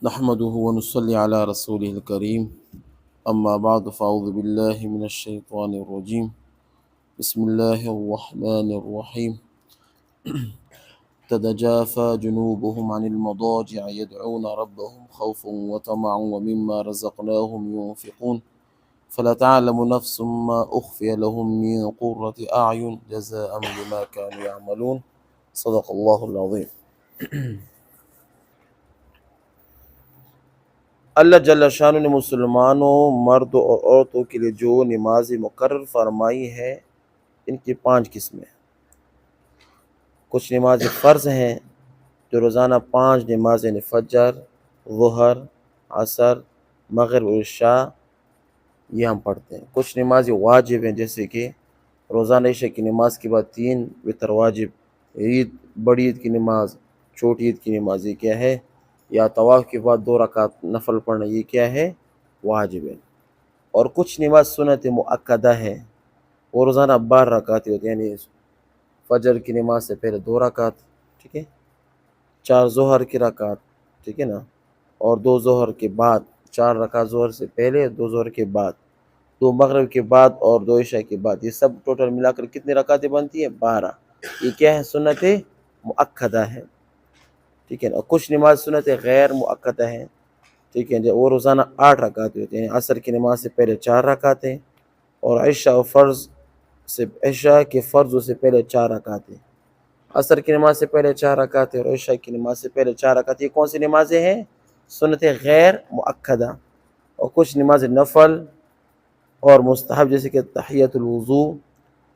نحمده ونصلي على رسوله الكريم أما بعد فأعوذ بالله من الشيطان الرجيم بسم الله الرحمن الرحيم تتجافى جنوبهم عن المضاجع يدعون ربهم خوفا وطمعا ومما رزقناهم ينفقون فلا تعلم نفس ما أخفي لهم من قرة أعين جزاء بما كانوا يعملون صدق الله العظيم۔ اللہ جل شانہ نے مسلمانوں مرد اور عورتوں کے لیے جو نماز مقرر فرمائی ہے ان کی 5 قسمیں۔ کچھ نماز فرض ہیں جو روزانہ 5 نمازیں فجر، ظہر، عصر، مغرب اور عشاء یہ ہم پڑھتے ہیں۔ کچھ نماز واجب ہیں جیسے کہ روزانہ عشاء کی نماز کے بعد 3 وتر واجب، بڑی عید کی نماز، چھوٹی عید کی نماز یہ کیا ہے، یا طواف کے بعد 2 رکعت نفل پڑھنا یہ کیا ہے، واجب ہے۔ اور کچھ نماز سنت مؤکدہ ہے، وہ روزانہ 12 رکعت ہوتی ہیں، یعنی فجر کی نماز سے پہلے 2 رکعت، ٹھیک ہے، 4 ظہر کی رکعت، ٹھیک ہے نا، اور 2 ظہر کے بعد، 4 رکعت ظہر سے پہلے، 2 ظہر کے بعد، 2 مغرب کے بعد اور 2 عشاء کے بعد، یہ سب ٹوٹل ملا کر کتنی رکعتیں بنتی ہیں، 12۔ یہ کیا ہے، سنت مؤکدہ ہے، ٹھیک ہے نا۔ کچھ نماز سنت غیر مؤکدہ ہیں، ٹھیک ہے، وہ روزانہ 8 رکعت ہوتے ہیں۔ عصر کی نماز سے پہلے 4 رکعتیں، اور عشاء کے فرض سے پہلے 4 رکعتیں۔ عصر کی نماز سے پہلے 4 رکعتیں اور عشاء کی نماز سے پہلے 4 رکعتیں۔ یہ کون سی نمازیں ہیں، سنت غیر مؤکدہ۔ اور کچھ نماز نفل اور مستحب جیسے کہ تحیۃ الوضو،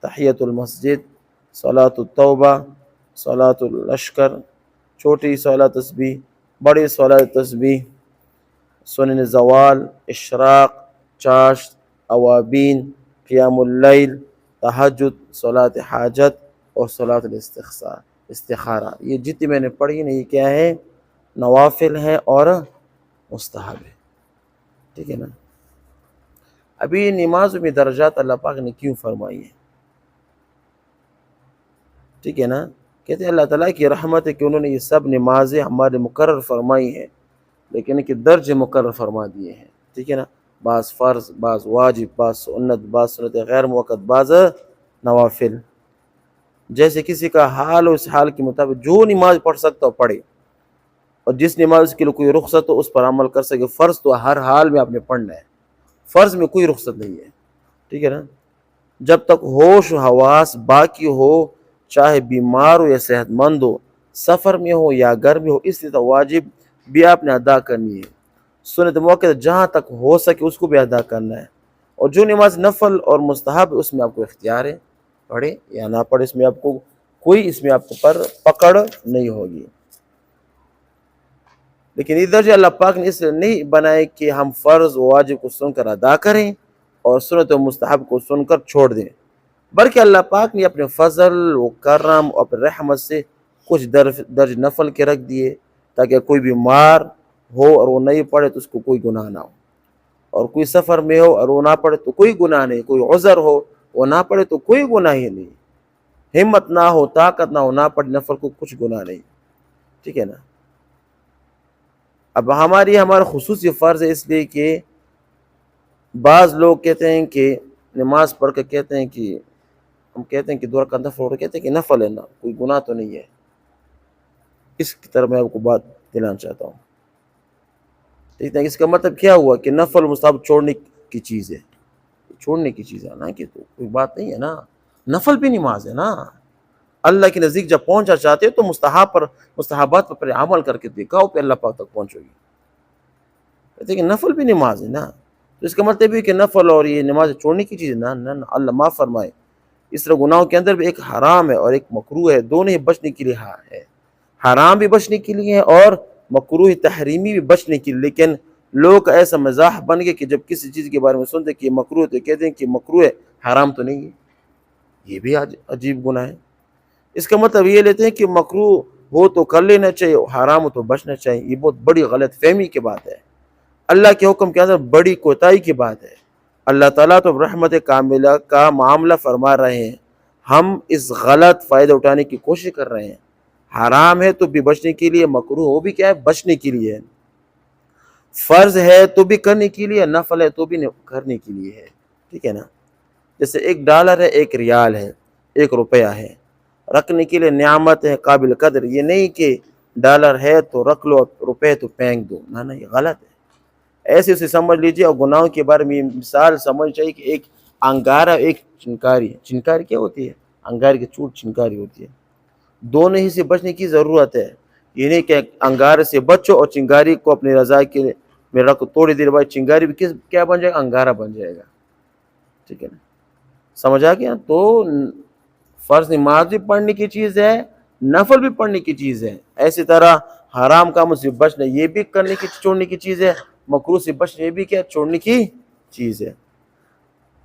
تحیۃ المسجد، صلاۃ التوبہ، صلاۃ العشکر، چھوٹی صلاۃ تسبیح، بڑی صلاۃ تسبیح، سنن زوال، اشراق، چاشت، اوابین، قیام اللیل، تہجد، صلاۃ حاجت اور صلاۃ استخارہ۔ یہ جتنی میں نے پڑھی نا یہ کیا ہے، نوافل ہیں اور مستحب ہے، ٹھیک ہے نا۔ ابھی نمازوں میں درجات اللہ پاک نے کیوں فرمائی ہے، ٹھیک ہے نا۔ کہتے ہیں اللہ تعالیٰ کی رحمت ہے کہ انہوں نے یہ سب نمازیں ہمارے مقرر فرمائی ہیں، لیکن کہ درجے مقرر فرما دیے ہیں، ٹھیک ہے نا۔ بعض فرض، بعض واجب، بعض سنت، بعض سنت غیر موقت، بعض نوافل۔ جیسے کسی کا حال ہو، اس حال کے مطابق جو نماز پڑھ سکتا ہو پڑھے، اور جس نماز کے لیے کوئی رخصت ہو اس پر عمل کر سکے۔ فرض تو ہر حال میں آپ نے پڑھنا ہے، فرض میں کوئی رخصت نہیں ہے، ٹھیک ہے نا۔ جب تک ہوش و حواس باقی ہو، چاہے بیمار ہو یا صحت مند ہو، سفر میں ہو یا گھر میں ہو، اس لیے تو واجب بھی آپ نے ادا کرنی ہے۔ سنت موقع جہاں تک ہو سکے اس کو بھی ادا کرنا ہے، اور جو نماز نفل اور مستحب اس میں آپ کو اختیار ہے، پڑھے یا نہ پڑھے، اس میں آپ کو کوئی پر پکڑ نہیں ہوگی۔ لیکن ادھر اللہ پاک نے اس لیے نہیں بنائے کہ ہم فرض و واجب کو سن کر ادا کریں اور سنت و مستحب کو سن کر چھوڑ دیں، بلکہ اللہ پاک نے اپنے فضل و کرم اور اپنے رحمت سے کچھ درج نفل کے رکھ دیے، تاکہ کوئی بیمار ہو اور وہ نہیں پڑھے تو اس کو کوئی گناہ نہ ہو، اور کوئی سفر میں ہو اور وہ نہ پڑھے تو کوئی گناہ نہیں، کوئی عذر ہو وہ نہ پڑھے تو کوئی گناہ ہی نہیں، ہمت نہ ہو، طاقت نہ ہو، نہ پڑھے نفل کو کچھ گناہ نہیں، ٹھیک ہے نا۔ اب ہمارا خصوصی فرض ہے، اس لیے کہ بعض لوگ کہتے ہیں کہ نماز پڑھ کے کہتے ہیں کہ ہم کہتے ہیں کہ 2 رکعت نفل، کہتے ہیں کہ نفل ہے نا، کوئی گناہ تو نہیں ہے۔ اس کی طرف میں آپ کو بات دلانا چاہتا ہوں، ٹھیک ہے۔ اس کا مطلب کیا ہوا کہ نفل مستحب چھوڑنے کی چیز ہے، چھوڑنے کی چیز ہے نا، کہ تو کوئی بات نہیں ہے نا، نفل بھی نماز ہے نا۔ اللہ کے نزدیک جب پہنچنا چاہتے ہو تو مستحبات پر عمل کر کے دیکھاؤ، پہ اللہ پاک تک پہنچو گی۔ کہتے ہیں کہ نفل بھی نماز ہے نا، تو اس کا مطلب ہے کہ نفل اور یہ نماز چھوڑنے کی چیز ہے نا، اللہ معاف فرمائے۔ اس طرح گناہوں کے اندر بھی ایک حرام ہے اور ایک مکروہ ہے، دونوں ہی بچنے کے لیے ہے، حرام بھی بچنے کے لیے ہے اور مکروہ تحریمی بھی بچنے کے لیے۔ لیکن لوگ کا ایسا مزاح بن گیا کہ جب کسی چیز کے بارے میں سنتے کہ یہ مکروہ تو کہتے ہیں کہ مکروہ ہے، حرام تو نہیں ہے۔ یہ بھی عجیب گناہ ہے۔ اس کا مطلب یہ لیتے ہیں کہ مکروہ ہو تو کر لینا چاہیے، حرام ہو تو بچنا چاہیے۔ یہ بہت بڑی غلط فہمی کی بات ہے، اللہ کے حکم کے اندر بڑی کوتاہی کی بات ہے۔ اللہ تعالیٰ تو رحمت کاملہ کا معاملہ فرما رہے ہیں، ہم اس غلط فائدہ اٹھانے کی کوشش کر رہے ہیں۔ حرام ہے تو بھی بچنے کے لیے، مکروہ ہو بھی کیا ہے، بچنے کے لیے ہے۔ فرض ہے تو بھی کرنے کے لیے، نفل ہے تو بھی کرنے کے لیے ہے، ٹھیک ہے نا. جیسے $1 ہے، 1 ریال ہے، 1 روپیہ ہے، رکھنے کے لیے نعمت ہے قابل قدر. یہ نہیں کہ ڈالر ہے تو رکھ لو، روپے تو پھینک دو، نہ یہ غلط ہے. ایسے اسے سمجھ لیجیے. اور گناہوں کے بارے میں مثال سمجھ چاہیے کہ ایک انگارہ، ایک چنکاری. چنکاری کیا ہوتی ہے؟ انگارے کی چوٹ چنکاری ہوتی ہے. دونوں ہی سے بچنے کی ضرورت ہے. یہ نہیں کہ انگارے سے بچو اور چنگاری کو اپنی رضا کے لیے میں رکھو، تھوڑی دیر بعد چنگاری بھی کیا بن جائے گا؟ انگارہ بن جائے گا. ٹھیک ہے نا، سمجھ آ گیا؟ تو فرض نماز بھی پڑھنے کی چیز ہے، نفل بھی پڑھنے کی چیز ہے. ایسی طرح حرام کاموں سے بچنا یہ بھی کرنے کی چھوڑنے کی چیز ہے، مکروہ سے بچنا یہ بھی کیا چھوڑنے کی چیز ہے.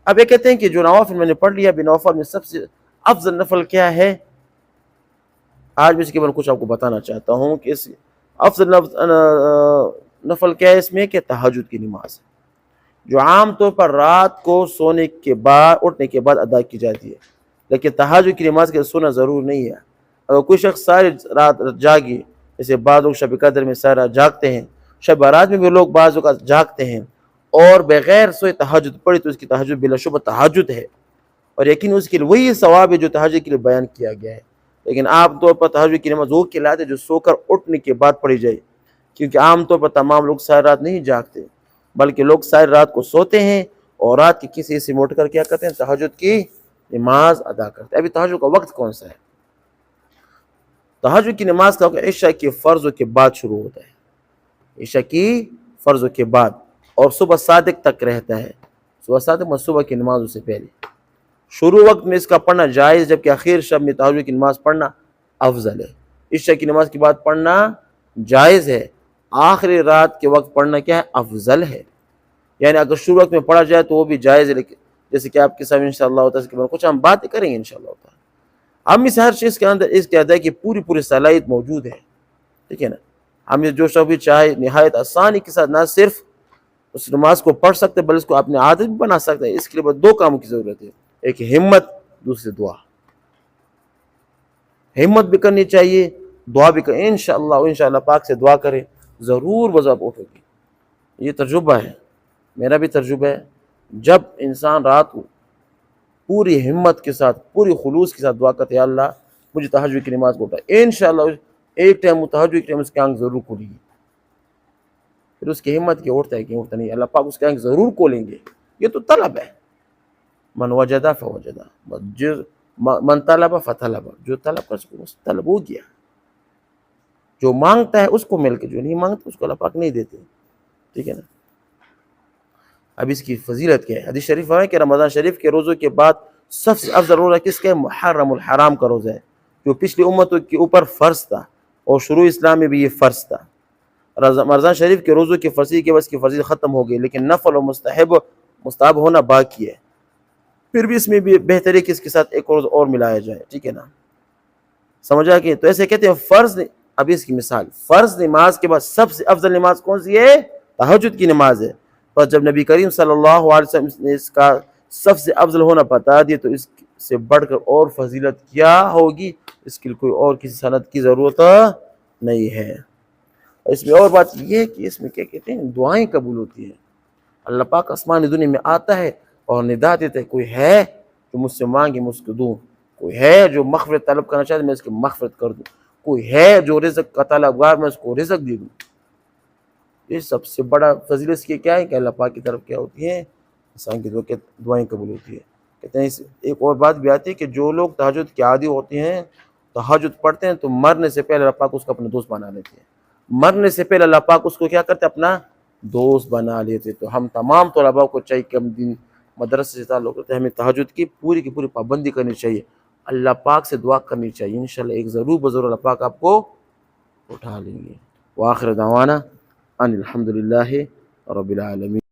اب یہ کہتے ہیں کہ جو نوافل میں نے پڑھ لیا، نوافل میں سب سے افضل نفل کیا ہے؟ آج میں اس کے بارے میں کچھ آپ کو بتانا چاہتا ہوں کہ اس افضل نفل کیا ہے اس میں، کہ تہجد کی نماز ہے، جو عام طور پر رات کو سونے کے بعد، اٹھنے کے بعد ادا کی جاتی ہے. لیکن تہجد کی نماز کے سونا ضرور نہیں ہے. اگر کوئی شخص ساری رات جاگی، جیسے بعض لوگ شب قدر میں سارا جاگتے ہیں، شب برات میں بھی لوگ بعض اوقات جاگتے ہیں، اور بغیر سوئے تہجد پڑھی، تو اس کی تہجد بلا شبہ تہجد ہے، اور یقین اس کے لیے وہی ثواب ہے جو تہجد کے لیے بیان کیا گیا ہے. لیکن عام طور پر تہجد کی نماز وہ کہلاتے ہے جو سو کر اٹھنے کے بعد پڑھی جائے، کیونکہ عام طور پر تمام لوگ ساری رات نہیں جاگتے، بلکہ لوگ ساری رات کو سوتے ہیں اور رات کے کسی حصے میں اٹھ کر کیا کرتے ہیں؟ تہجد کی نماز ادا کرتے ہیں. ابھی تہجد کا وقت کون سا ہے؟ تہجد کی نماز کا وقت عشاء کی فرض کے بعد شروع ہوتا ہے، عشاء کی فرض کے بعد، اور صبح صادق تک رہتا ہے. صبح صادق میں صبح کی نمازوں سے پہلے. شروع وقت میں اس کا پڑھنا جائز، جبکہ آخر شب میں تہجد کی نماز پڑھنا افضل ہے. عشاء کی نماز کے بعد پڑھنا جائز ہے، آخری رات کے وقت پڑھنا کیا ہے؟ افضل ہے. یعنی اگر شروع وقت میں پڑھا جائے تو وہ بھی جائز ہے، لیکن جیسے کہ آپ کے سامنے انشاءاللہ تعالی کے بارے میں کچھ ہم باتیں کریں گے انشاءاللہ تعالی. ہم اس ہر چیز کے اندر اس کے ادائی کی پوری صلاحیت موجود ہے، ٹھیک ہے نا. ہم جو شخص بھی چاہے نہایت آسانی کے ساتھ نہ صرف اس نماز کو پڑھ سکتے بلکہ اس کو اپنے عادت بھی بنا سکتے ہیں. اس کے لیے بس 2 کاموں کی ضرورت ہے، ایک ہمت، دوسری دعا. ہمت بھی کرنی چاہیے، دعا بھی کریں. انشاءاللہ پاک سے دعا کریں، ضرور بضب اٹھے گی. یہ تجربہ ہے، میرا بھی تجربہ ہے. جب انسان رات کو پوری ہمت کے ساتھ، پوری خلوص کے ساتھ دعا کرتے ہیں، اللہ مجھے تہجد کی نماز کو اٹھا، انشاءاللہ ایک ٹائم تہجد کی ٹائم اس کی آنکھ ضرور کھلے گی. پھر اس کی ہمت کی اٹھتا ہے کہ اٹھتا نہیں، اللہ پاک اس کی آنکھ ضرور کھولیں گے. یہ تو طلب ہے. من وجدہ فوجدہ، من طلب فطلب، جو طلب کر سکے اس طلب ہو گیا. جو مانگتا ہے اس کو مل کے، جو نہیں مانگتا اس کو اللہ پاک نہیں دیتے. ٹھیک ہے نا. اب اس کی فضیلت کیا ہے؟ حدیث شریف ہے کہ رمضان شریف کے روزوں کے بعد سب سے افضل روزہ کس کا ہے؟ محرم الحرام کا روزہ ہے، جو پچھلی امتوں کے اوپر فرض تھا، اور شروع اسلام میں بھی یہ فرض تھا. رمضان شریف کے روزوں کی فضیلت کے بس کی فضیلت ختم ہو گئی، لیکن نفل و مستحب ہونا باقی ہے. پھر بھی اس میں بھی بہتر ہے کہ اس کے ساتھ ایک روز اور ملایا جائے. ٹھیک ہے نا، سمجھا کہ؟ تو ایسے کہتے ہیں فرض. اب اس کی مثال، فرض نماز کے بعد سب سے افضل نماز کون سی ہے؟ تہجد کی نماز ہے. پر جب نبی کریم صلی اللہ علیہ وسلم نے اس کا سب سے افضل ہونا بتا دیا تو اس سے بڑھ کر اور فضیلت کیا ہوگی؟ اس کے لیے کوئی اور کسی سند کی ضرورت نہیں ہے. اس میں اور بات یہ ہے کہ اس میں کیا کہتے ہیں؟ دعائیں قبول ہوتی ہیں. اللہ پاک آسمانی دنیا میں آتا ہے اور ندا دیتا ہے، کوئی ہے جو مجھ سے مانگے میں اس کو دوں، کوئی ہے جو مغفرت طلب کرنا چاہتے میں اس کی مغفرت کر دوں، کوئی ہے جو رزق کا طلبگار میں اس کو رزق دے دوں. یہ سب سے بڑا فضیلت اس کی کیا ہے کہ اللہ پاک کی طرف کیا ہوتی ہے؟ انسان کی دعائیں قبول ہوتی ہے. کہتے ہیں ایک اور بات بھی آتی ہے کہ جو لوگ تہجد کے عادی ہوتے ہیں، تہجد پڑھتے ہیں، تو مرنے سے پہلے اللہ پاک اس کو اپنا دوست بنا لیتے ہیں. مرنے سے پہلے اللہ پاک اس کو کیا کرتے ہیں؟ اپنا دوست بنا لیتے. تو ہم تمام طلباء کو چاہیے کہ ہم دین مدرسے سے تعلق رکھتے ہیں، ہمیں تہجد کی پوری پابندی کرنی چاہیے، اللہ پاک سے دعا کرنی چاہیے. انشاءاللہ ایک ضرور بضرور اللہ پاک آپ کو اٹھا لیں گے. وآخر دعوانا ان الحمدللہ رب العالمین.